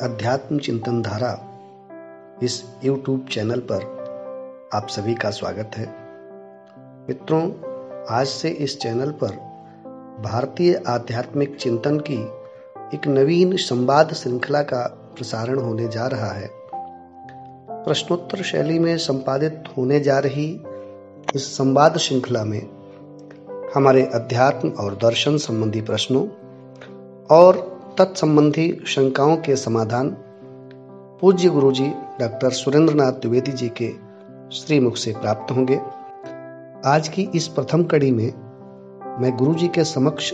अध्यात्म चिंतन धारा इस YouTube चैनल पर आप सभी का स्वागत है। मित्रों, आज से इस चैनल पर भारतीय आध्यात्मिक चिंतन की एक नवीन संवाद श्रृंखला का प्रसारण होने जा रहा है। प्रश्नोत्तर शैली में संपादित होने जा रही इस संवाद श्रृंखला में हमारे अध्यात्म और दर्शन संबंधी प्रश्नों और तत्संबंधी शंकाओं के समाधान पूज्य गुरुजी डॉक्टर सुरेंद्रनाथ द्विवेदी जी के श्रीमुख से प्राप्त होंगे। आज की इस प्रथम कड़ी में मैं गुरुजी के समक्ष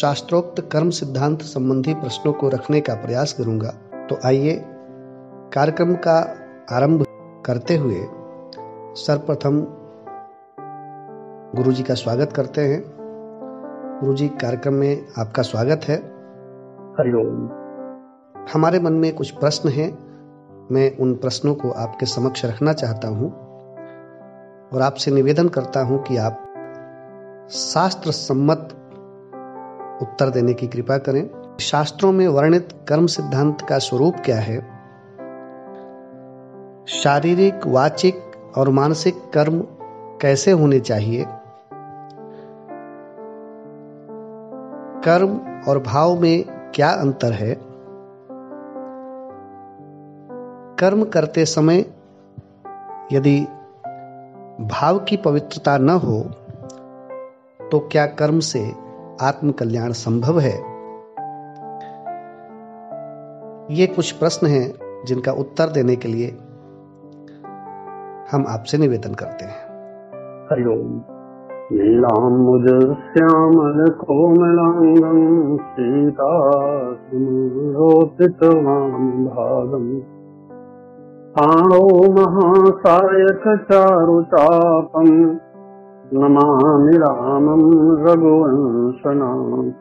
शास्त्रोक्त कर्म सिद्धांत संबंधी प्रश्नों को रखने का प्रयास करूंगा। तो आइए कार्यक्रम का आरंभ करते हुए सर्वप्रथम गुरुजी का स्वागत करते हैं। गुरुजी, कार्यक्रम में आपका स्वागत है। हरिओम। हमारे मन में कुछ प्रश्न हैं, मैं उन प्रश्नों को आपके समक्ष रखना चाहता हूं और आपसे निवेदन करता हूं कि आप शास्त्र सम्मत उत्तर देने की कृपा करें। शास्त्रों में वर्णित कर्म सिद्धांत का स्वरूप क्या है? शारीरिक, वाचिक और मानसिक कर्म कैसे होने चाहिए? कर्म और भाव में क्या अंतर है? कर्म करते समय यदि भाव की पवित्रता न हो तो क्या कर्म से आत्म कल्याण संभव है? ये कुछ प्रश्न हैं जिनका उत्तर देने के लिए हम आपसे निवेदन करते हैं। हरिओम। नीलाम्बुजश्यामल कोमलांगं सीता सुरोपितवान् भागम् पाणौ महासायक चारुचापं नमामि रामं रघुवंशनाथम्।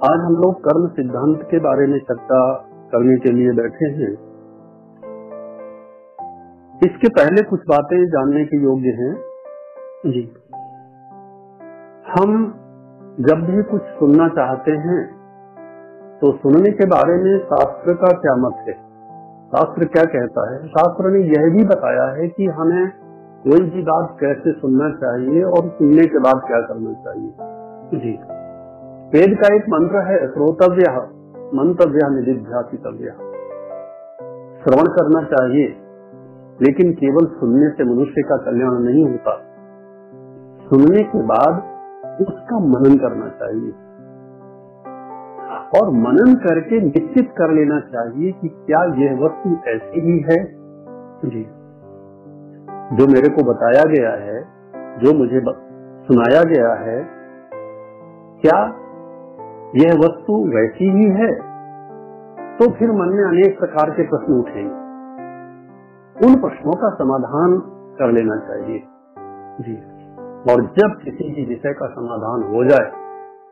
आज हम लोग कर्म सिद्धांत के बारे में चर्चा करने के लिए बैठे हैं। इसके पहले कुछ बातें जानने के योग्य हैं जी। हम जब भी कुछ सुनना चाहते हैं तो सुनने के बारे में शास्त्र का क्या मत है, शास्त्र क्या कहता है? शास्त्र ने यह भी बताया है कि हमें कोई भी बात कैसे सुनना चाहिए और सुनने के बाद क्या करना चाहिए जी। वेद का एक मंत्र है, श्रोतव्यः मंतव्यः निदिध्यासितव्यः। श्रवण करना चाहिए, लेकिन केवल सुनने से मनुष्य का कल्याण नहीं होता। सुनने के बाद उसका मनन करना चाहिए और मनन करके निश्चित कर लेना चाहिए कि क्या यह वस्तु ऐसी ही है जी जो मेरे को बताया गया है, जो मुझे सुनाया गया है, क्या यह वस्तु वैसी ही है? तो फिर मन में अनेक प्रकार के प्रश्न उठेंगे। उन प्रश्नों का समाधान कर लेना चाहिए जी। और जब किसी भी विषय का समाधान हो जाए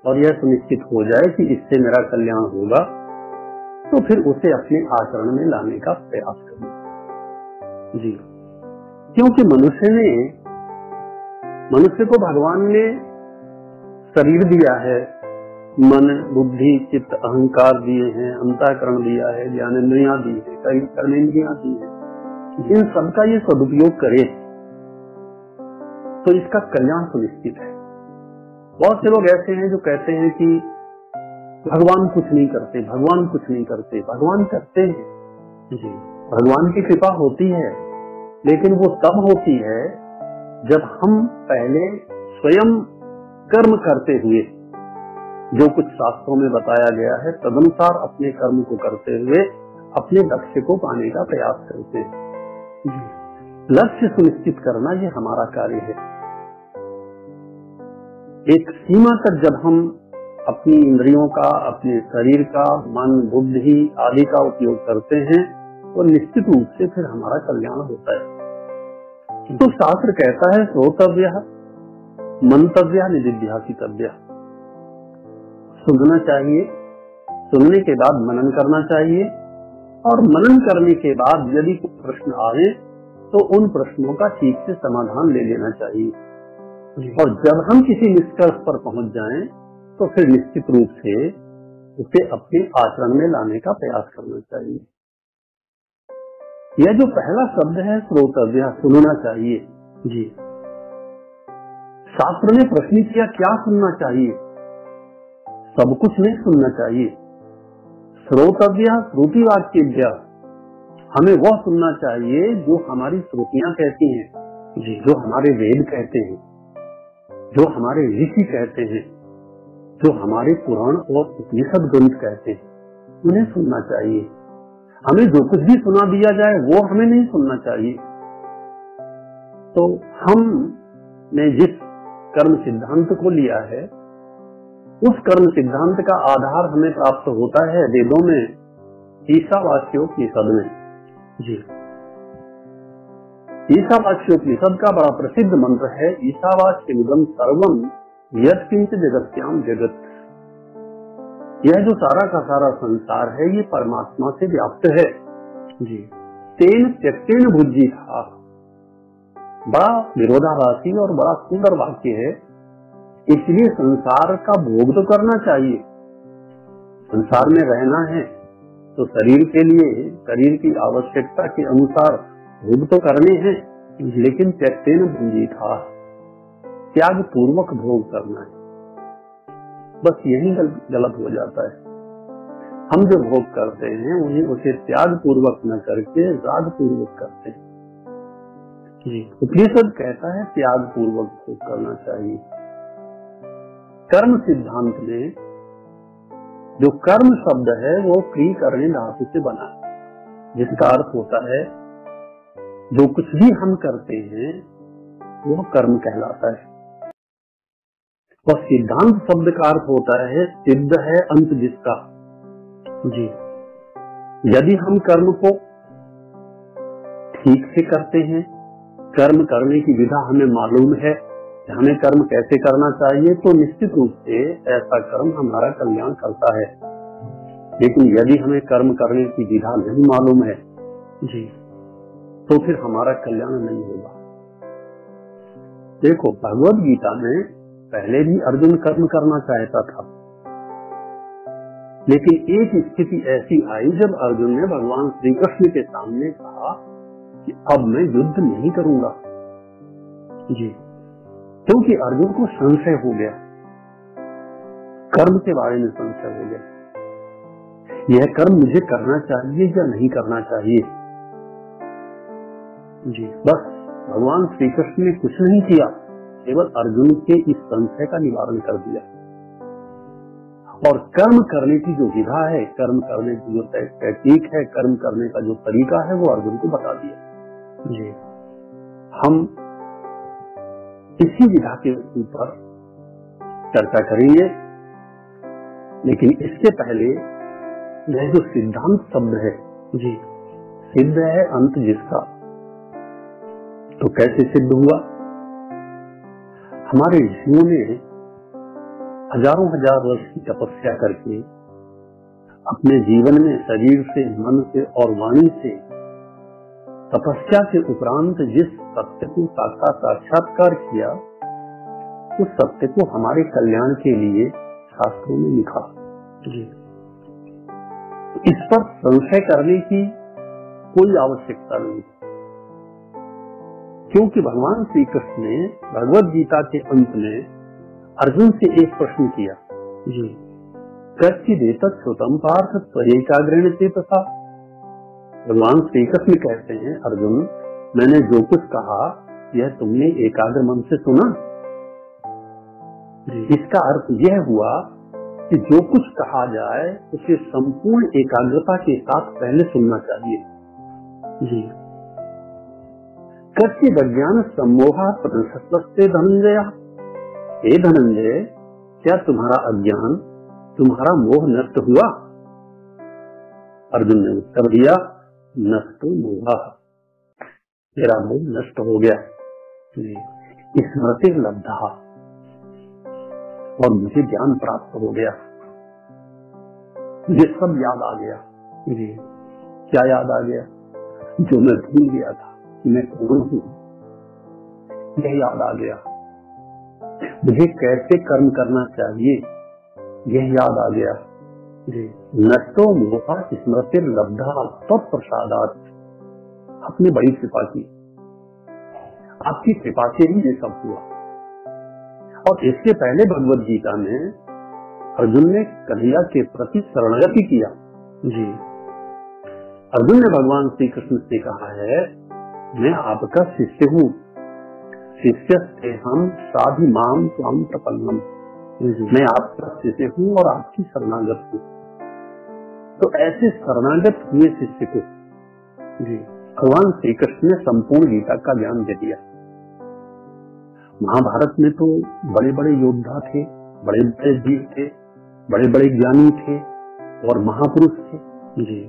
और यह सुनिश्चित हो जाए कि इससे मेरा कल्याण होगा, तो फिर उसे अपने आचरण में लाने का प्रयास करना जी। क्योंकि मनुष्य को भगवान ने शरीर दिया है, मन, बुद्धि, चित्त, अहंकार दिए हैं, अंतःकरण दिया है, ज्ञानेंद्रियां दी है, कई कर्मेंद्रियां दी है। इन सबका ये सदुपयोग करे तो इसका कल्याण सुनिश्चित है। बहुत से लोग ऐसे हैं जो कहते हैं कि भगवान कुछ नहीं करते, भगवान कुछ नहीं करते। भगवान करते हैं जी। भगवान की कृपा होती है, लेकिन वो तब होती है जब हम पहले स्वयं कर्म करते हुए जो कुछ शास्त्रों में बताया गया है तदनुसार अपने कर्म को करते हुए अपने लक्ष्य को पाने का प्रयास करते हैं। लक्ष्य सुनिश्चित करना ये हमारा कार्य है। एक सीमा तक जब हम अपनी इंद्रियों का, अपने शरीर का, मन, बुद्धि आदि का उपयोग करते हैं तो निश्चित रूप से फिर हमारा कल्याण होता है। तो शास्त्र कहता है श्रोतव्यः मंतव्यः निदिध्यासितव्यः। सुनना चाहिए, सुनने के बाद मनन करना चाहिए और मनन करने के बाद यदि कोई प्रश्न आए तो उन प्रश्नों का ठीक से समाधान ले लेना चाहिए। और जब हम किसी निष्कर्ष पर पहुंच जाएं तो फिर निश्चित रूप से उसे अपने आचरण में लाने का प्रयास करना चाहिए। यह जो पहला शब्द है श्रोतव्य, सुनना चाहिए जी। शास्त्र ने प्रश्न किया क्या सुनना चाहिए? सब कुछ नहीं सुनना चाहिए। श्रोतव्य श्रुति वाक्यव्य, हमें वह सुनना चाहिए जो हमारी श्रुतियां कहती हैं जी, जो हमारे वेद कहते हैं, जो हमारे ऋषि कहते हैं, जो हमारे पुराण और उपनिषद ग्रंथ कहते हैं, उन्हें सुनना चाहिए। हमें जो कुछ भी सुना दिया जाए वो हमें नहीं सुनना चाहिए। तो हमने जिस कर्म सिद्धांत को लिया है, उस कर्म सिद्धांत का आधार हमें प्राप्त होता है वेदों में, ईशावास्योपनिषद में जी। ईशावास्योपनिषद का बड़ा प्रसिद्ध मंत्र है, ईशावास्यमिदं सर्वं यत्किंच जगत्याम जगत। यह जो सारा का सारा संसार है ये परमात्मा से व्याप्त है जी। तेन त्यक्तेन भुज्जी था, बड़ा विरोधाभासी और बड़ा सुंदर वाक्य है। इसलिए संसार का भोग तो करना चाहिए। संसार में रहना है तो शरीर के लिए, शरीर की आवश्यकता के अनुसार भोग तो करने हैं, लेकिन त्यक्तेन भुज्जी था, त्याग पूर्वक भोग करना है। बस यही गलत हो जाता है। हम जो भोग करते हैं उन्हें उसे त्याग पूर्वक न करके राग पूर्वक करते हैं। उपनिषद कहता है त्याग पूर्वक भोग करना चाहिए। कर्म सिद्धांत में जो कर्म शब्द है वो क्रिय करने धातु से बना है, जिसका अर्थ होता है जो कुछ भी हम करते हैं वह कर्म कहलाता है। और सिद्धांत शब्द का अर्थ होता है सिद्ध है अंत जिसका जी। यदि हम कर्म को ठीक से करते हैं, कर्म करने की विधा हमें मालूम है, हमें कर्म कैसे करना चाहिए, तो निश्चित रूप से ऐसा कर्म हमारा कल्याण करता है। लेकिन यदि हमें कर्म करने की विधा नहीं मालूम है जी, तो फिर हमारा कल्याण नहीं होगा। देखो भगवद गीता में पहले भी अर्जुन कर्म करना चाहता था, लेकिन एक स्थिति ऐसी आई जब अर्जुन ने भगवान श्री कृष्ण के सामने कहा कि अब मैं युद्ध नहीं करूंगा जी, क्योंकि अर्जुन को संशय हो गया, कर्म के बारे में संशय हो गया, यह कर्म मुझे करना चाहिए या नहीं करना चाहिए जी। बस भगवान श्री कृष्ण ने कुछ नहीं किया, केवल अर्जुन के इस संशय का निवारण कर दिया और कर्म करने की जो विधा है, कर्म करने की जो टेक्निक है, कर्म करने का जो तरीका है, वो अर्जुन को बता दिया जी। हम इसी विधा के ऊपर चर्चा करेंगे, लेकिन इसके पहले यह जो सिद्धांत शब्द है जी, सिद्ध है अंत जिसका, तो कैसे सिद्ध हुआ? हमारे ऋषियों ने हजारों हजार वर्ष की तपस्या करके अपने जीवन में शरीर से, मन से और वाणी से तपस्या के उपरांत जिस सत्य को साक्षात्कार किया, उस सत्य को हमारे कल्याण के लिए शास्त्रों में लिखा जी। इस पर संशय करने की कोई आवश्यकता नहीं, क्योंकि भगवान श्री कृष्ण ने भगवद गीता के अंत में अर्जुन से एक प्रश्न किया जी, कच्चिदेतत् श्रुतं पार्थ त्वयैकाग्रेण चेतसा। भगवान श्री कृष्ण कहते हैं, अर्जुन मैंने जो कुछ कहा यह तुमने एकाग्र मन से सुना? इसका अर्थ यह हुआ कि जो कुछ कहा जाए उसे संपूर्ण एकाग्रता के साथ पहले सुनना चाहिए जी। कच्चिद अज्ञान सम्मोहा प्रदर्शते धनंजय। हे धनंजय, क्या तुम्हारा अज्ञान, तुम्हारा मोह नष्ट हुआ? अर्जुन ने उत्तर दिया, नष्टो मोहा, मेरा मोह नष्ट हो गया। स्मृति लब्धा, और मुझे ज्ञान प्राप्त हो गया, मुझे सब याद आ गया जी। क्या याद आ गया? जो मैं भूल गया था मैं कौन हूँ, यह याद आ गया। मुझे कैसे कर्म करना चाहिए यह याद आ गया। जी। नष्टो मोहा स्मृति लब्धा तत्प्रसादात, अपनी बड़ी कृपा की, आपकी कृपा से ही ये सब हुआ। और इसके पहले भगवद गीता में अर्जुन ने कन्हैया के प्रति शरणागति किया। जी। अर्जुन ने भगवान श्री कृष्ण से कहा है, मैं आपका शिष्य हूँ, शिष्य से हम साधि माम स्वाम प्रपन्नम, मैं आपका शिष्य हूँ और आपकी शरणागत हूँ। तो ऐसे शरणागत हुए शिष्य को जी भगवान श्री कृष्ण ने संपूर्ण गीता का ज्ञान दे दिया। महाभारत में तो बड़े बड़े योद्धा थे, बड़े बड़े वीर थे, बड़े बड़े ज्ञानी थे और महापुरुष थे जी।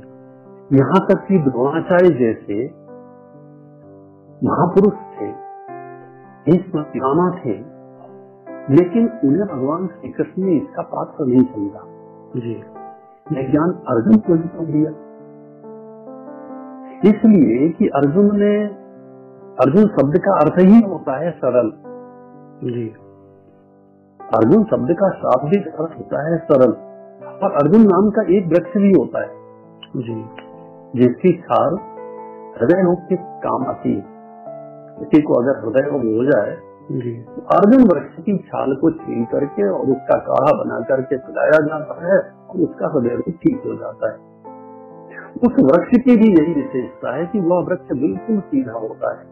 यहाँ तक कि द्रोणाचार्य जैसे महापुरुष थे, भीष्म पितामह थे, लेकिन उन्हें भगवान श्री कृष्ण ने इसका पात्र नहीं समझा जी। यह ज्ञान अर्जुन को ही तो दिया, इसलिए कि अर्जुन शब्द का अर्थ ही होता है सरल जी। अर्जुन शब्द का शाब्दिक अर्थ होता है सरल, और अर्जुन नाम का एक वृक्ष भी होता है जी, जिसकी छाल हृदय रोग के काम आती है। किसी को अगर हृदय रोग हो जाए जी, तो अर्जुन वृक्ष की छाल को छील करके और उसका काढ़ा बना करके पिलाया जाता है और उसका हृदय रोग ठीक हो जाता है। उस वृक्ष की भी यही विशेषता है कि वह वृक्ष बिल्कुल सीधा होता है।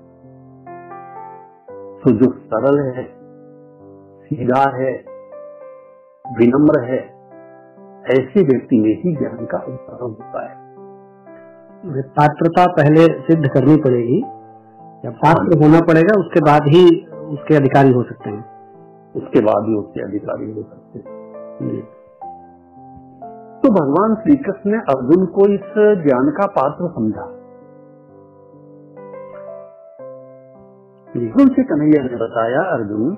तो जो सरल है, सीधा है, विनम्र है, ऐसे व्यक्ति में ही ज्ञान का अवतरण होता है। पात्रता पहले सिद्ध करनी पड़ेगी, या पात्र होना पड़ेगा, उसके बाद ही उसके अधिकारी हो सकते हैं। उसके बाद ही उसके अधिकारी हो सकते हैं। तो भगवान श्री कृष्ण ने अर्जुन को इस ज्ञान का पात्र समझा। अर्जुन से कन्हैया ने बताया, अर्जुन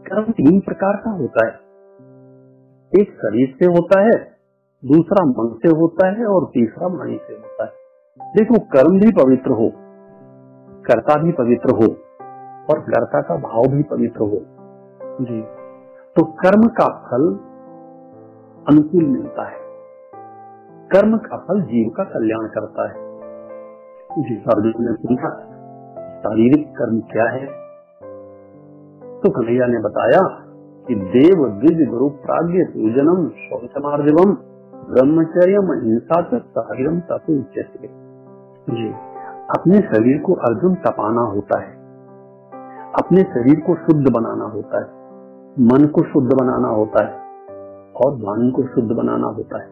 कर्म 3 प्रकार का होता है, एक शरीर से होता है, दूसरा मन से होता है और तीसरा वाणी से होता है। देखो, कर्म भी पवित्र हो, कर्ता भी पवित्र हो और कर्ता का भाव भी पवित्र हो जी, तो कर्म का फल अनुकूल मिलता है। कर्म का फल जीव का कल्याण करता है जी। अर्जुन ने पूछा, शारीरिक कर्म क्या है? तो कन्हैया ने बताया कि देव द्विज गुरु प्राज्ञ पूजनम शौचमार्जवम ब्रह्मचर्यम अहिंसा तत्साहिरम तप उच्यते जी। अपने शरीर को अर्जुन तपाना होता है, अपने शरीर को शुद्ध बनाना होता है, मन को शुद्ध बनाना होता है और वाणी को शुद्ध बनाना होता है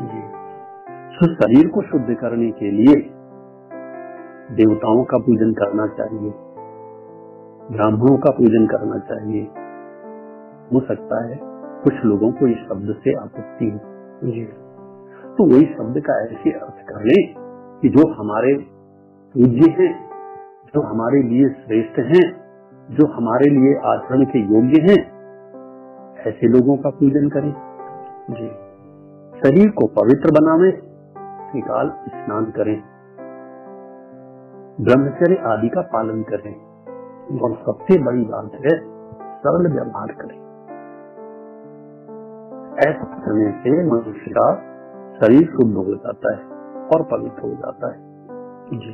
जी। तो शरीर को शुद्ध करने के लिए देवताओं का पूजन करना चाहिए, ब्राह्मणों का पूजन करना चाहिए। हो सकता है कुछ लोगों को इस शब्द से आपत्ति हो जी, तो वही शब्द का ऐसे अर्थ कर ले कि जो हमारे पूज्य हैं, जो हमारे लिए श्रेष्ठ हैं, जो हमारे लिए आचरण के योग्य हैं, ऐसे लोगों का पूजन करें जी। शरीर को पवित्र बनाने निकाल स्नान करें, ब्रह्मचर्य आदि का पालन करें और सबसे बड़ी बात है सरल व्यवहार करें। ऐसा करने से मनुष्य का शरीर शुद्ध हो जाता है और पवित्र हो जाता है जी।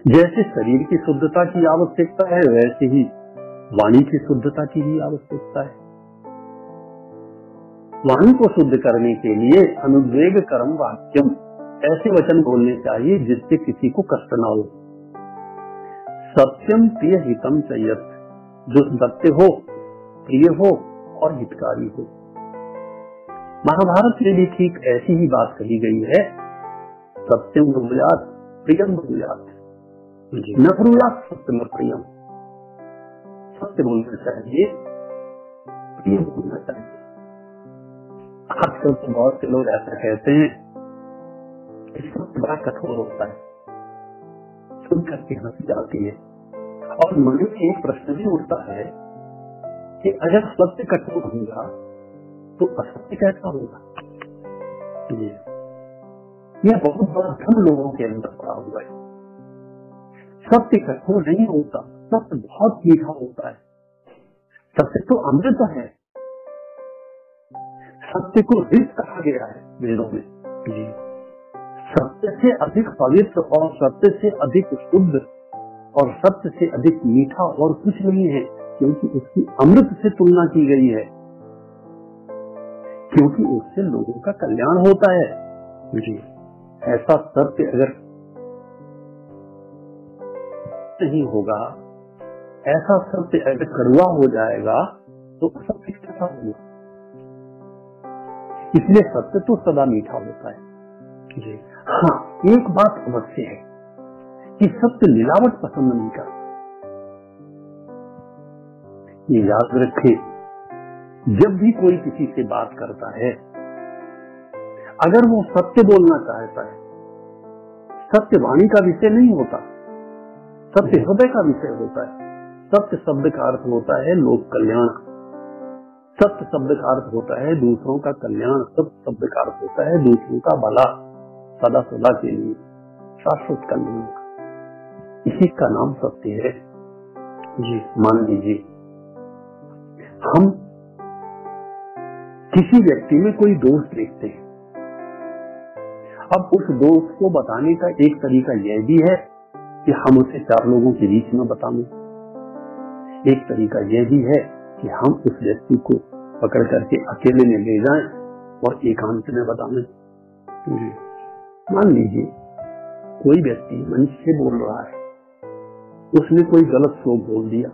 जैसे शरीर की शुद्धता की आवश्यकता है, वैसे ही वाणी की शुद्धता की भी आवश्यकता है। वाणी को शुद्ध करने के लिए अनुद्वेग कर्म वाक्यम, ऐसे वचन बोलने चाहिए जिससे किसी को कष्ट ना हो। सत्यम प्रिय हितम चयत, जो सत्य हो, प्रिय हो और हितकारी हो। महाभारत में भी ठीक ऐसी ही बात कही गई है, सत्यम ब्रूयात् प्रियम ब्रूयात्, न ब्रूयात् सत्यम प्रियम। सत्य बोलना चाहिए, प्रिय बोलना चाहिए। आजकल तो बहुत से लोग ऐसा कहते हैं कि सत्य बड़ा कठोर होता है, सुन करके हंसी जाती है। और मन में एक प्रश्न भी उठता है कि अगर सत्य कठोर होगा तो असत्य कैसा होगा? यह बहुत बड़ा भ्रम लोगों के अंदर पड़ा हुआ है। सत्य कठोर नहीं होता, सत्य बहुत मीठा होता है। सत्य तो अमृत है। सत्य को रित कहा गया है वेदों में जी। सत्य से अधिक पवित्र और सत्य से अधिक शुद्ध और सत्य से अधिक मीठा और कुछ नहीं है, क्योंकि उसकी अमृत से तुलना की गई है, क्योंकि उससे लोगों का कल्याण होता है जी। ऐसा सत्य अगर नहीं होगा, ऐसा सत्य अगर कड़वा हो जाएगा तो सत्य कैसा होगा? इसलिए सत्य तो सदा मीठा होता है जी। हाँ, एक बात अवश्य है कि सत्य मिलावट पसंद नहीं करता। ये याद रखें, जब भी कोई किसी से बात करता है, अगर वो सत्य बोलना चाहता है, सत्य वाणी का विषय नहीं होता, सत्य हृदय का विषय होता है। सत्य शब्द का अर्थ होता है लोक कल्याण, सत्य शब्द का अर्थ होता है दूसरों का कल्याण, सत्य शब्द का अर्थ होता है दूसरों का भला, सदा सदा के लिए शाश्वत कल्याण। इसी का नाम सत्य है जी। मान लीजिए हम किसी व्यक्ति में कोई दोष देखते हैं, अब उस दोष को बताने का एक तरीका यह भी है कि हम उसे 4 लोगों के बीच में बताएं, एक तरीका यह भी है कि हम उस व्यक्ति को पकड़ करके अकेले में ले जाएं और एकांत में बताएं। मान लीजिए कोई व्यक्ति मंच से बोल रहा है, उसने कोई गलत श्लोक बोल दिया।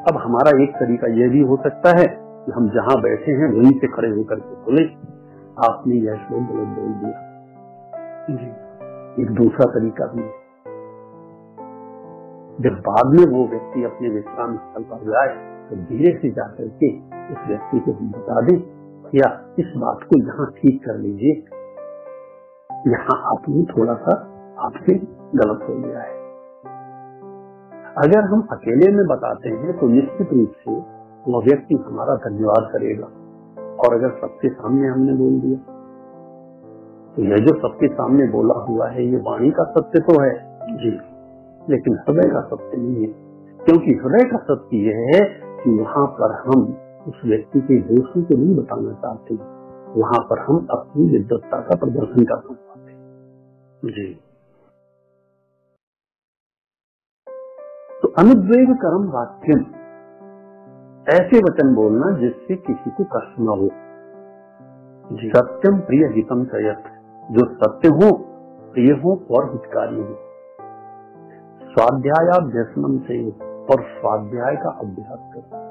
अब हमारा एक तरीका यह भी हो सकता है कि हम जहां बैठे हैं वहीं से खड़े होकर के बोले, आपने यह श्लोक गलत बोल दिया जी। एक दूसरा तरीका भी है, जब बाद में वो व्यक्ति अपने विश्राम स्थल पर जाए तो धीरे से जाकर के उस व्यक्ति को हम बता दें, या इस बात को यहाँ ठीक कर लीजिए, यहाँ आपने थोड़ा सा आपसे गलत हो गया है। अगर हम अकेले में बताते हैं तो निश्चित रूप से वह व्यक्ति हमारा धन्यवाद करेगा, और अगर सबके सामने हमने बोल दिया तो यह जो सबके सामने बोला हुआ है ये वाणी का सत्य तो है जी, लेकिन हृदय का सत्य नहीं है, क्योंकि हृदय का सत्य यह है कि वहां पर हम उस व्यक्ति के दोषों को नहीं बताना चाहते, वहां पर हम अपनी विद्वत्ता का प्रदर्शन करना चाहते हैं जी। तो अनुद्वेग कर्म वाक्यम, ऐसे वचन बोलना जिससे किसी को कष्ट न हो। सत्यम प्रिय हितम चयत, जो सत्य हो, प्रिय हो और हितकारी हो। स्वाध्यायाभ्यसनम से, और स्वाध्याय का अभ्यास करना,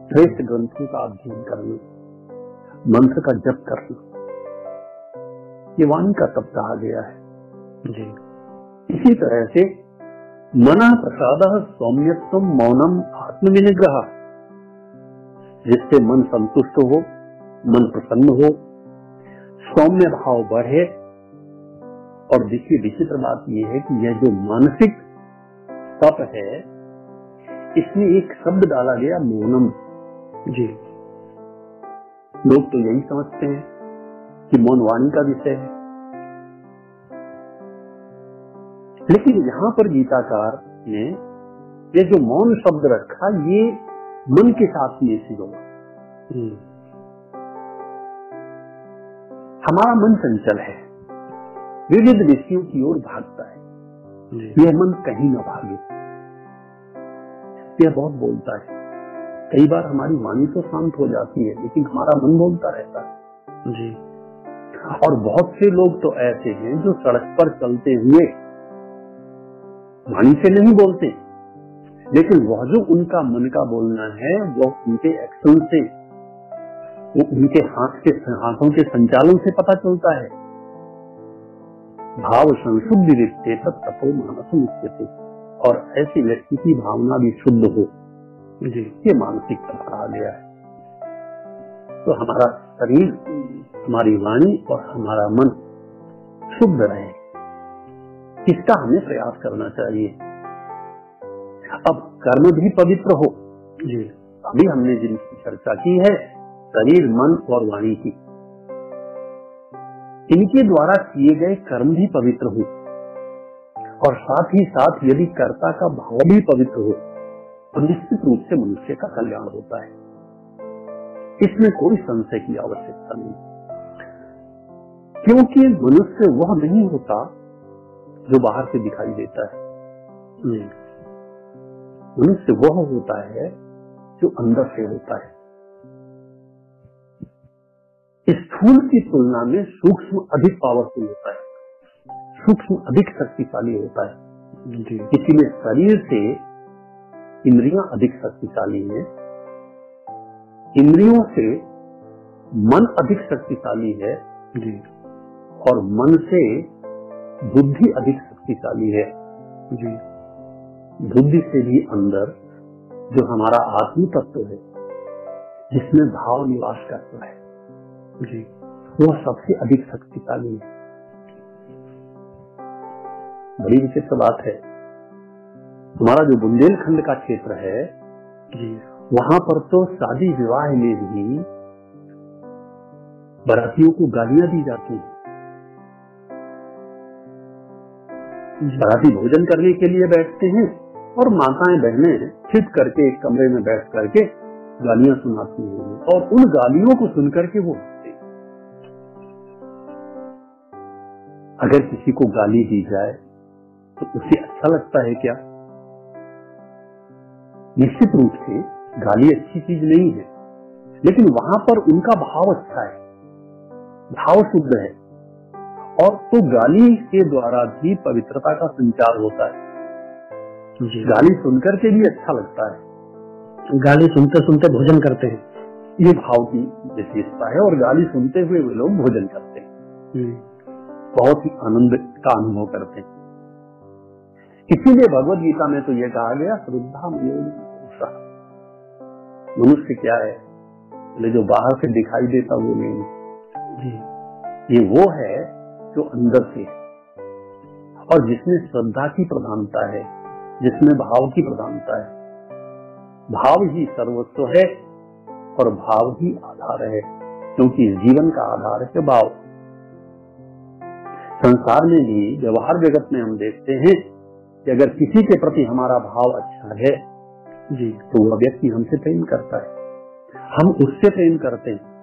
श्रेष्ठ ग्रंथों का अध्ययन करना, मंत्र का जप करना, ये वाणी का तप कहा गया है जी। इसी तरह से मना प्रसादः सौम्यत्वम मौनम आत्मविनिग्रह, जिससे मन संतुष्ट हो, मन प्रसन्न हो, सौम्य भाव बढ़े। और देखिए विचित्र बात यह है कि यह जो मानसिक तप है, इसमें एक शब्द डाला गया मौनम जी। लोग तो यही समझते हैं कि मौन वाणी का विषय है, लेकिन यहाँ पर गीताकार ने ये जो मौन शब्द रखा, ये मन के साथ में से होगा। हमारा मन चंचल है, विविध विषयों की ओर भागता है, यह मन कहीं न भागे, यह बहुत बोलता है। कई बार हमारी वाणी तो शांत हो जाती है, लेकिन हमारा मन बोलता रहता है जी। और बहुत से लोग तो ऐसे हैं जो सड़क पर चलते हुए वाणी से नहीं बोलते, लेकिन वह जो उनका मन का बोलना है वह उनके एक्शन से, वो उनके हाथों के संचालन से पता चलता है। भाव संशुद्धि रिश्ते तपो मानस मुक्ति, और ऐसी व्यक्ति की भावना भी शुद्ध हो जी, ये मानसिक तप कहा गया है। तो हमारा शरीर, हमारी वाणी और हमारा मन शुद्ध रहे, इसका हमें प्रयास करना चाहिए। अब कर्म भी पवित्र हो जी। अभी हमने जिनकी चर्चा की है, शरीर, मन और वाणी की, इनके द्वारा किए गए कर्म भी पवित्र हो, और साथ ही साथ यदि कर्ता का भाव भी पवित्र हो तो निश्चित रूप से मनुष्य का कल्याण होता है। इसमें कोई संशय की आवश्यकता नहीं, क्योंकि मनुष्य वह नहीं होता जो बाहर से दिखाई देता है। मनुष्य वह होता है जो अंदर से होता है। स्थूल की तुलना में सूक्ष्म अधिक पावरफुल होता है, सूक्ष्म अधिक शक्तिशाली होता है। इसीलिए शरीर से इंद्रियां अधिक शक्तिशाली हैं, इंद्रियों से मन अधिक शक्तिशाली है और मन से बुद्धि अधिक शक्तिशाली है। बुद्धि से भी अंदर जो हमारा आत्म तत्व है, जिसमें भाव निवास करता है, वह सबसे अधिक शक्तिशाली है। बड़ी विचित्र बात है, हमारा जो बुंदेलखंड का क्षेत्र है वहां पर तो शादी विवाह में भी बारातियों को गालियां दी जाती हैं। बाराती भोजन करने के लिए बैठते हैं और माताएं बहनें छिप करके एक कमरे में बैठ करके गालियां सुनाती हैं और उन गालियों को सुनकर के वो हंसते हैं। अगर किसी को गाली दी जाए तो उसे अच्छा लगता है क्या? निश्चित रूप से गाली अच्छी चीज नहीं है, लेकिन वहां पर उनका भाव अच्छा है, भाव शुद्ध है, और तो गाली के द्वारा भी पवित्रता का संचार होता है। गाली सुनकर के भी अच्छा लगता है, गाली सुनते सुनते भोजन करते हैं, ये भाव की विशेषता है। और गाली सुनते हुए वे लोग भोजन करते हैं, बहुत ही आनंद का अनुभव करते हैं। इसीलिए भगवद गीता में तो यह कहा गया, श्रद्धा मनुष्य क्या है, जो बाहर से दिखाई देता वो नहीं, ये वो है जो अंदर से है, और जिसमें श्रद्धा की प्रधानता है, जिसमें भाव की प्रधानता है। भाव ही सर्वस्व है और भाव ही आधार है, क्योंकि जीवन का आधार है भाव। संसार में भी, व्यवहार जगत में हम देखते हैं कि अगर किसी के प्रति हमारा भाव अच्छा है तो वह व्यक्ति हमसे प्रेम करता है, हम उससे प्रेम करते हैं।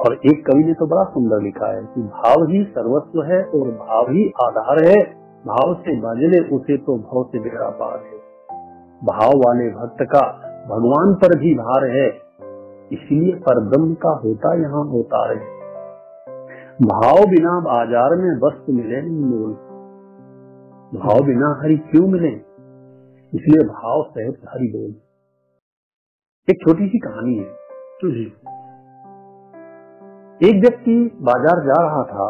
और एक कवि ने तो बड़ा सुंदर लिखा है कि भाव ही सर्वस्व है और भाव ही आधार है, भाव से बाजले उसे तो भाव से बेड़ा पार है। भाव वाले भक्त का भगवान पर भी भार है, इसलिए परब्रह्म का होता यहाँ अवतार है। भाव बिना बाजार में वस्तु मिले नहीं मोल, भाव बिना हरि क्यों मिले, इसलिए भाव सहित हरि बोल। एक छोटी सी कहानी है। एक व्यक्ति बाजार जा रहा था,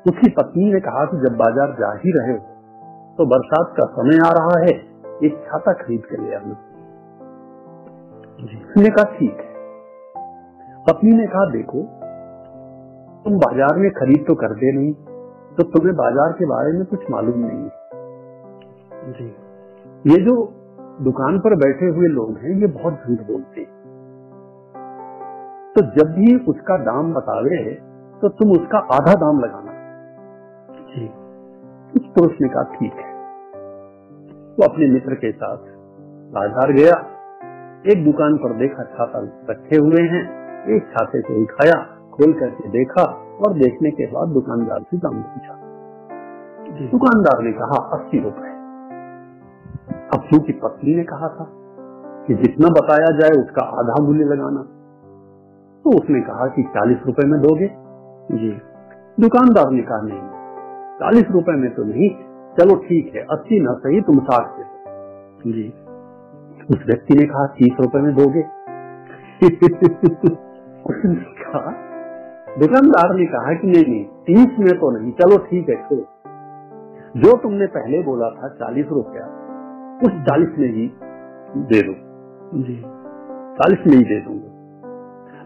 उसकी पत्नी ने कहा कि जब बाजार जा ही रहे हो तो बरसात का समय आ रहा है, एक छाता खरीद कर ले आना। उसने कहा ठीक है। पत्नी ने कहा देखो, तुम बाजार में खरीद तो करते नहीं, तो तुम्हें बाजार के बारे में कुछ मालूम नहीं है। ये जो दुकान पर बैठे हुए लोग हैं ये बहुत झूठ बोलते हैं, तो जब भी उसका दाम बतावे तो तुम उसका आधा दाम लगाना। उस पुरुष ने कहा ठीक है। वो अपने मित्र के साथ बाजार गया, एक दुकान पर देखा छाता रखे हुए हैं, एक छाते को उठाया, खोल करके देखा और देखने के बाद दुकानदार से दाम पूछा। दुकानदार ने कहा 80 रुपए। अब क्योंकि पत्नी ने कहा था कि जितना बताया जाए उसका आधा मूल्य लगाना, तो उसने कहा कि 40 रुपए में दोगे? दुकानदार ने कहा नहीं, 40 रुपए में तो नहीं, चलो ठीक है 80 ना सही, तुम 60 दे दो। उस व्यक्ति ने कहा 30 रुपए में दोगे? उसने कहा, दुकानदार ने कहा कि नहीं 30 में तो नहीं, चलो ठीक है, छोड़ो, जो तुमने पहले बोला था 40 रुपया, उस 40 में ही दे दो। 40 में ही दे दूंगा।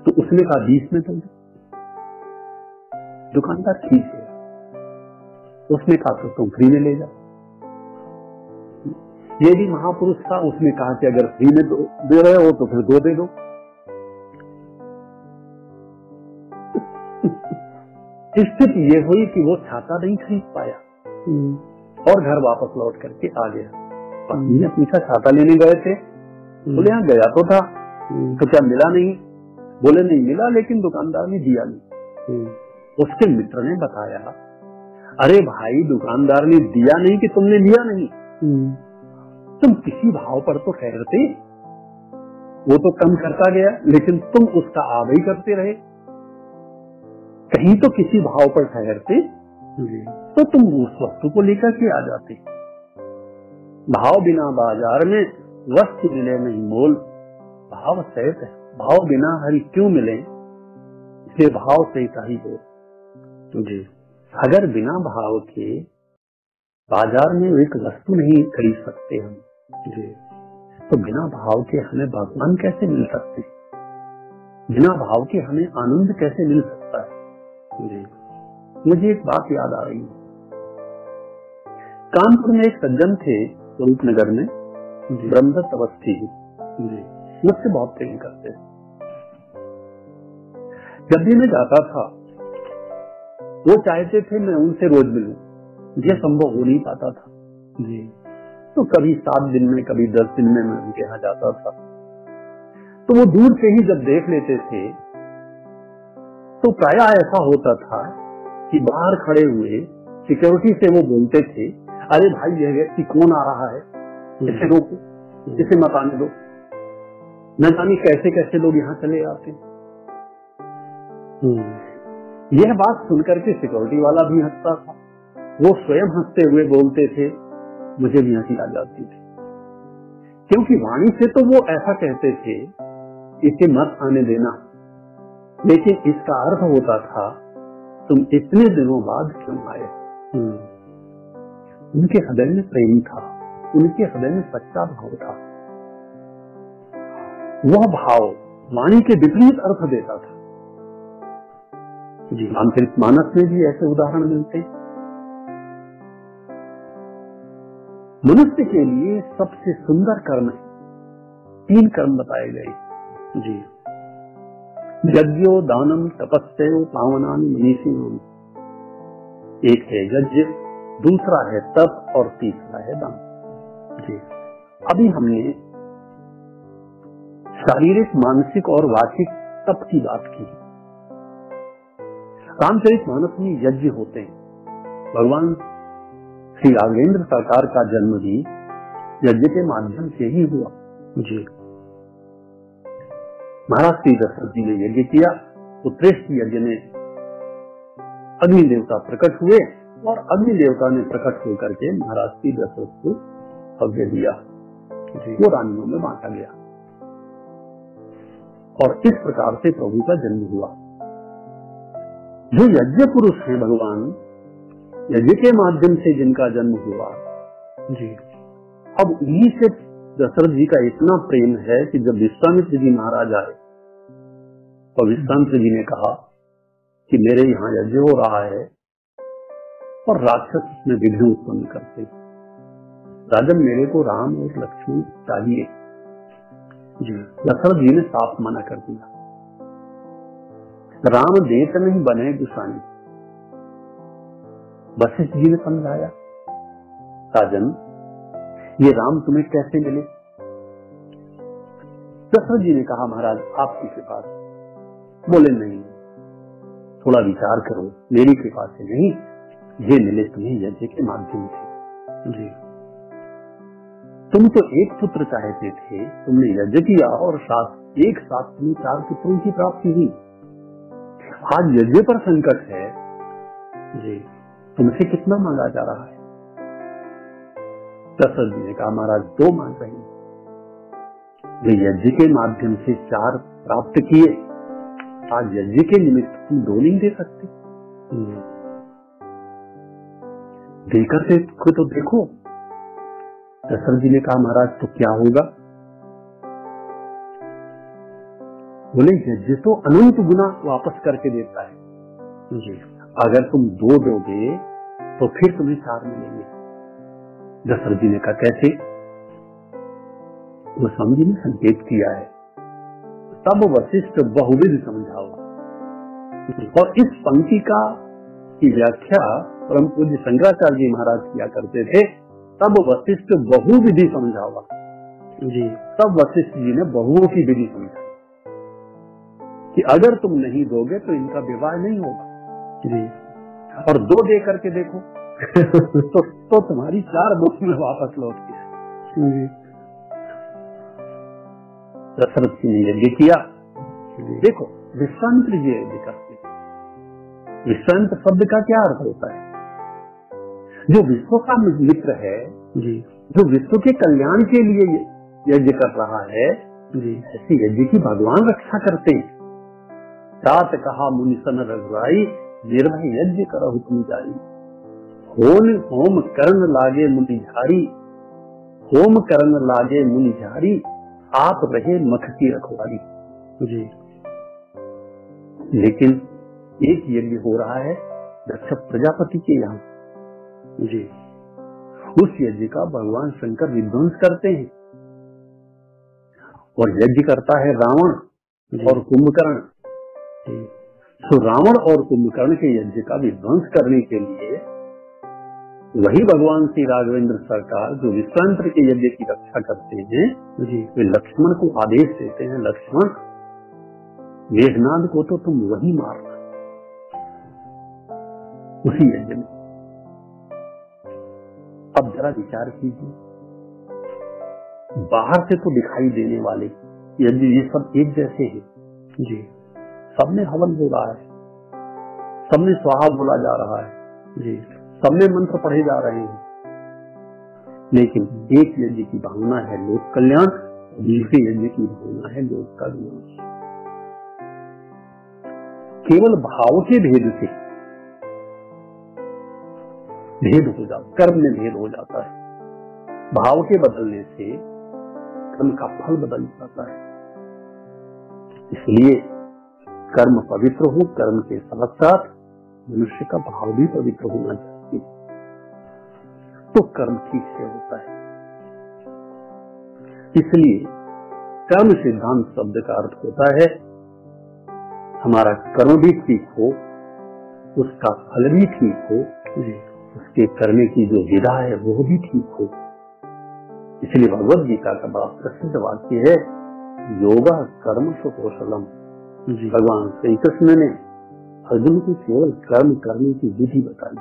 तो उसने कहा 20 में दो। दुकानदार ठीक है। उसने कहा तो तुम फ्री में ले जाओ। ये भी महापुरुष था, उसने कहा कि अगर फ्री में दे रहे हो तो फिर 2 दे दो। स्थिति ये हुई कि वो छाता नहीं खरीद पाया और घर वापस लौट करके आ गया। पत्नी ने पूछा छाता लेने गए थे? बोले यहाँ गया तो था, तो क्या मिला नहीं? बोले नहीं मिला, लेकिन दुकानदार ने दिया नहीं। उसके मित्र ने बताया, अरे भाई दुकानदार ने दिया नहीं कि तुमने लिया नहीं, तुम किसी भाव पर तो ठहरते, वो तो कम करता गया लेकिन तुम उसका आदर करते रहे। कहीं तो किसी भाव पर ठहरते तो तुम उस वस्तु को लेकर के आ जाते। भाव बिना बाजार में वस्तु मिले नहीं मोल, भाव सहित है, भाव बिना हरि क्यों मिले, इसलिए भाव सहित ही बोल। जी, अगर बिना भाव के बाजार में एक वस्तु नहीं खरीद सकते हम जी, तो बिना भाव के हमें भगवान कैसे मिल सकते, बिना भाव के हमें आनंद कैसे मिल सकता है जी। मुझे एक बात याद आ रही है, कानपुर में एक सज्जन थे रूपनगर में, ब्रह्मदत्त अवस्थी जी, मुझसे बहुत प्रेम करते थे। जब भी मैं जाता था वो चाहते थे मैं उनसे रोज मिलूं, ये संभव हो नहीं पाता था जी। तो कभी 7 दिन में, कभी 10 दिन में मैं उनके यहाँ जाता था, तो वो दूर से ही जब देख लेते थे तो प्रायः ऐसा होता था कि बाहर खड़े हुए सिक्योरिटी से वो बोलते थे, अरे भाई यह व्यक्ति कौन आ रहा है, इसे रोको, इसे मत आने दो। न जाने कैसे कैसे लोग यहाँ चले आते। यह बात सुनकर के सिक्योरिटी वाला भी हंसता था, वो स्वयं हंसते हुए बोलते थे, मुझे भी हंसी आ जाती थी, क्योंकि वाणी से तो वो ऐसा कहते थे, इसे मत आने देना, लेकिन इसका अर्थ होता था तुम इतने दिनों बाद क्यों आए। उनके हृदय में प्रेम था, उनके हृदय में सच्चा भाव था। वह भाव वाणी के विपरीत अर्थ देता था जी। रामचरितमानस में भी ऐसे उदाहरण मिलते हैं। मनुष्य के लिए सबसे सुंदर कर्म 3 कर्म बताए गए जी, यज्ञो दानम तपस्यो पावनानि मनीषिणाम। एक है यज्ञ, दूसरा है तप और तीसरा है दान जी। अभी हमने शारीरिक, मानसिक और वाचिक तप की बात की। रामचरितमानस में यज्ञ होते हैं। भगवान श्री राघवेंद्र सरकार का जन्म भी यज्ञ के माध्यम से ही हुआ जी। महाराज श्री दशरथ जी ने यज्ञ किया, उत्कृष्ट यज्ञ में अग्नि देवता प्रकट हुए और अग्नि देवता ने प्रकट होकर के महाराज श्री दशरथ को यज्ञ दिया, वो रानियों में बांटा गया और इस प्रकार से प्रभु का जन्म हुआ। जो यज्ञ पुरुष है भगवान, यज्ञ के माध्यम से जिनका जन्म हुआ जी, अब उन्हीं से दशरथ जी का इतना प्रेम है कि जब विश्वामित्र जी महाराज आए तो विश्वामित्र जी ने कहा कि मेरे यहाँ यज्ञ हो रहा है और राक्षस इसमें विघ्न उत्पन्न करते, राजन मेरे को राम और लक्ष्मण चाहिए जी। दशरथ जी ने साफ मना कर दिया, राम देत नहीं बने गुसानी। वशिष्ठ जी ने समझाया, राजन ये राम तुम्हें कैसे मिले। दशरथ जी ने कहा, महाराज आपकी कृपा से। बोले नहीं, थोड़ा विचार करो, मेरी कृपा से नहीं, ये मिले तुम्हें यज्ञ के माध्यम से जी। तुम तो एक पुत्र चाहते थे, तुमने यज्ञ किया और एक साथ तुम्हें 4 पुत्रों की प्राप्ति हुई। आज यज्ञ पर संकट है जी, तुमसे कितना मांगा जा रहा है। दशरथ जी ने कहा, महाराज 2 मांग रहे हैं, वे यज्ञ के माध्यम से 4 प्राप्त किए, आज यज्ञ के निमित्त तुम 2 नहीं दे सकते, देकर से खुद तो देखो। दशरथ जी ने कहा, महाराज तो क्या होगा। बोले यज्ञ तो अनंत गुना वापस करके देता है जी, अगर तुम 2 दोगे तो फिर तुम्हें 4 मिलेंगे। दशरथ जी ने कहा, कैसे। गोस्वामी जी ने संकेत किया है, तब वशिष्ठ बहुविध समझाओ। और इस पंक्ति की व्याख्या परम पूज्य शंकराचार्य जी महाराज किया करते थे, तब वशिष्ठ बहुविधि समझावा। जी। तब वशिष्ठ जी ने बहुओं की विधि समझाई कि अगर तुम नहीं दोगे तो इनका विवाह नहीं होगा जी। और 2 दे करके देखो तो तुम्हारी 4 मुफ्त में वापस लौट के। दशरथ जी ने यज्ञ किया। देखो विश्वामित्र जी यज्ञ करते। विश्वामित्र शब्द का क्या अर्थ होता है? जो विश्व का मित्र है जी। जो विश्व के कल्याण के लिए यज्ञ कर रहा है जी। ऐसे यज्ञ की भगवान रक्षा करते हैं। तात कहा मुनि सन रघुराई निर्भय यज्ञ कर हुक्म जारी। होम कर्ण लागे मुनि झारी। होम कर्ण लागे मुनि झारी आप रहे मख की रखवारी। जी। लेकिन एक यज्ञ हो रहा है दक्ष प्रजापति के यहाँ। जी। उस यज्ञ का भगवान शंकर विध्वंस करते हैं और यज्ञ करता है रावण और कुंभकर्ण। तो रावण और कुंभकर्ण के यज्ञ का विध्वंस करने के लिए वही भगवान श्री राघवेंद्र सरकार जो विश्वामित्र के यज्ञ की रक्षा करते हैं वे लक्ष्मण को आदेश देते हैं, लक्ष्मण मेघनाद को तो तुम वही मारना उसी यज्ञ में। अब जरा विचार कीजिए, बाहर से तो दिखाई देने वाले यज्ञ ये सब एक जैसे हैं जी। सबने हवन हो रहा है, सबने स्वाहा बोला जा रहा है जी, सबने मंत्र पढ़े जा रहे हैं, लेकिन एक यज्ञ की भावना है लोक कल्याण, दूसरे यज्ञ की भावना है लोक का विनाश। केवल भाव के भेद से भेद हो जाता, कर्म में भेद हो जाता है। भाव के बदलने से कर्म का फल बदल जाता है। इसलिए कर्म पवित्र हो, कर्म के साथ साथ मनुष्य का भाव भी पवित्र होना चाहिए, तो कर्म ठीक से होता है। इसलिए कर्म सिद्धांत शब्द का अर्थ होता है हमारा कर्म भी ठीक हो, उसका फल भी ठीक हो, उसके करने की जो विधा है वो भी ठीक हो। इसलिए भगवद गीता का बड़ा प्रसिद्ध वाक्य है योगा कर्म कौशलम। भगवान श्री कृष्ण ने अर्जुन को केवल कर्म करने की विधि बताई।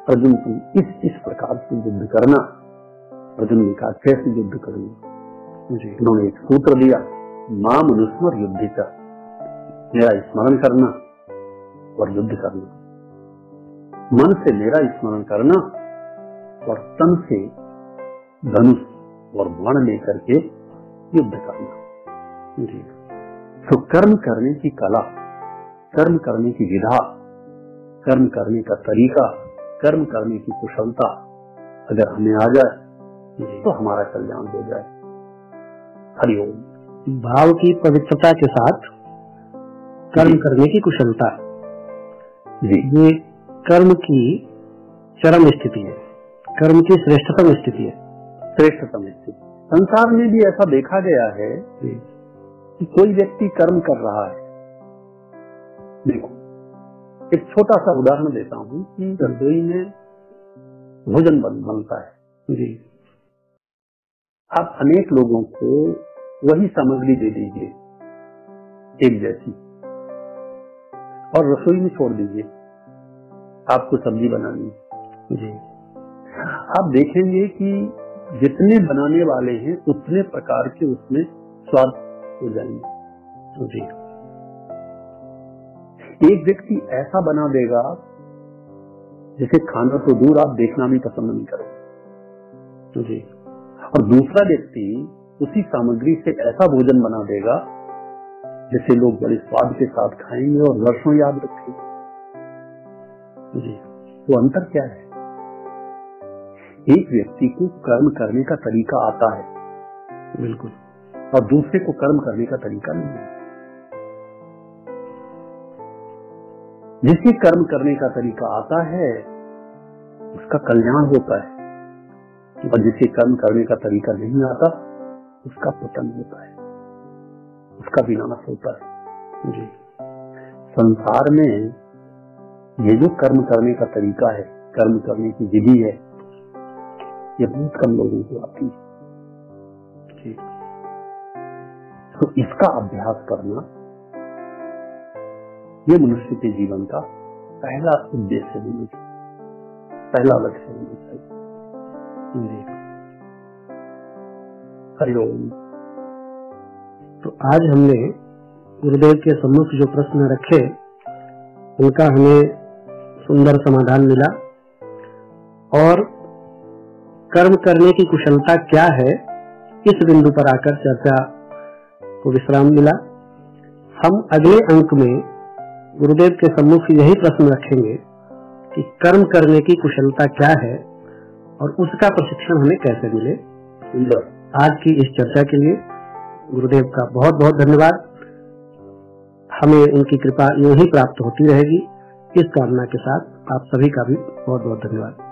अर्जुन तुम इस प्रकार से युद्ध करना। अर्जुन ने कहा कैसे युद्ध करूंगा? उन्होंने एक सूत्र दिया, माम अनुस्मर युद्ध का, मेरा स्मरण करना और युद्ध करना। मन से मेरा स्मरण करना और तन से धनुष और बाण लेकर के युद्ध करना। तो कर्म करने की कला, कर्म करने की विधा, कर्म करने का तरीका, कर्म करने की कुशलता अगर हमें आ जाए तो हमारा कल्याण हो जाए। हरिओम। भाव की पवित्रता के साथ कर्म करने की कुशलता, ये कर्म की चरम स्थिति है, कर्म की श्रेष्ठतम स्थिति है। श्रेष्ठतम स्थिति संसार में भी ऐसा देखा गया है कि कोई व्यक्ति कर्म कर रहा है। देखो एक छोटा सा उदाहरण देता हूँ कि रसोई में भोजन बनता है जी। आप अनेक लोगों को वही सामग्री दे दीजिए एक जैसी और रसोई में छोड़ दीजिए, आपको सब्जी बनानी जी। आप देखेंगे कि जितने बनाने वाले हैं उतने प्रकार के उसमें स्वाद हो जाएंगे जी। एक व्यक्ति ऐसा बना देगा जिसे खाना तो दूर आप देखना भी पसंद नहीं करोगे जी, और दूसरा व्यक्ति उसी सामग्री से ऐसा भोजन बना देगा जिसे लोग बड़े स्वाद के साथ खाएंगे और वर्षों याद रखेंगे जी। तो अंतर क्या है? एक व्यक्ति को कर्म करने का तरीका आता है बिल्कुल, और दूसरे को कर्म करने का तरीका नहीं है। जिसे कर्म करने का तरीका आता है उसका कल्याण होता है, और जिसे कर्म करने का तरीका नहीं आता उसका पतन होता है, उसका विनाश होता है जी। संसार में ये जो कर्म करने का तरीका है, कर्म करने की विधि है, ये बहुत कम लोगों को आती है। तो इसका अभ्यास करना ये मनुष्य के जीवन का पहला उद्देश्य होना चाहिए, पहला लक्ष्य होना चाहिए। हरिओम। तो आज हमने गुरुदेव के सम्मुख जो प्रश्न रखे उनका हमें सुंदर समाधान मिला, और कर्म करने की कुशलता क्या है इस बिंदु पर आकर चर्चा को विश्राम मिला। हम अगले अंक में गुरुदेव के सम्मुख यही प्रश्न रखेंगे कि कर्म करने की कुशलता क्या है और उसका प्रशिक्षण हमें कैसे मिले। आज की इस चर्चा के लिए गुरुदेव का बहुत बहुत धन्यवाद। हमें उनकी कृपा यूं ही प्राप्त होती रहेगी, इस कामना के साथ आप सभी का भी बहुत बहुत धन्यवाद।